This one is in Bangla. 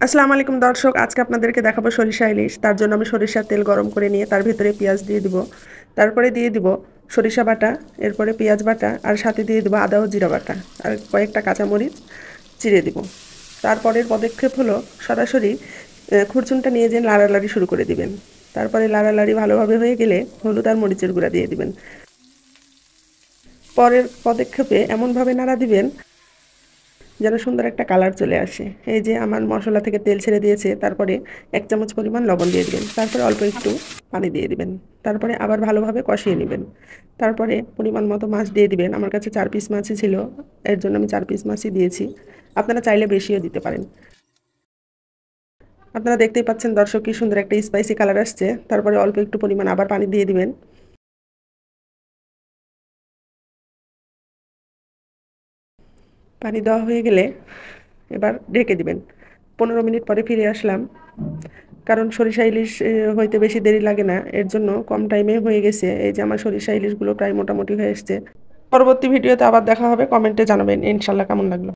আসসালামু আলাইকুম দর্শক, আজকে আপনাদেরকে দেখাবো সরিষা ইলিশ। তার জন্য আমি সরিষার তেল গরম করে নিয়ে তার ভিতরে পেঁয়াজ দিয়ে দিব, তারপরে দিয়ে দিব সরিষা বাটা, এরপরে পেঁয়াজ বাটা, আর সাথে দিয়ে দেবো আদা ও জিরা বাটা, আর কয়েকটা কাঁচামরিচ চিড়ে দিব। তারপরের পদক্ষেপ হলো সরাসরি খুরচুনটা নিয়ে যে লাড়ালাড়ি শুরু করে দিবেন। তারপরে লাড়ালাড়ি ভালোভাবে হয়ে গেলে হলুদ আর মরিচের গুঁড়া দিয়ে দিবেন। পরের পদক্ষেপে এমনভাবে নাড়া দিবেন যেন সুন্দর একটা কালার চলে আসে। এই যে আমার মশলা থেকে তেল ছেড়ে দিয়েছে, তারপরে 1 চামচ পরিমাণ লবণ দিয়ে দিবেন, তারপরে অল্প একটু পানি দিয়ে দিবেন, তারপরে আবার ভালোভাবে কষিয়ে নেবেন। তারপরে পরিমাণ মতো মাছ দিয়ে দিবেন। আমার কাছে 4 পিস মাছই ছিল, এর জন্য আমি 4 পিস মাছই দিয়েছি। আপনারা চাইলে বেশিও দিতে পারেন। আপনারা দেখতেই পাচ্ছেন দর্শক, কি সুন্দর একটা স্পাইসি কালার আসছে। তারপরে অল্প একটু পরিমাণ আবার পানি দিয়ে দিবেন। পানি দেওয়া হয়ে গেলে এবার ঢেকে দিবেন। 15 মিনিট পরে ফিরে আসলাম, কারণ সরিষা ইলিশ হইতে বেশি দেরি লাগে না, এর জন্য কম টাইমে হয়ে গেছে। এই যে আমার সরিষা ইলিশগুলো প্রায় মোটামুটি হয়ে এসছে। পরবর্তী ভিডিওতে আবার দেখা হবে, কমেন্টে জানাবেন ইনশাল্লাহ কেমন লাগলো।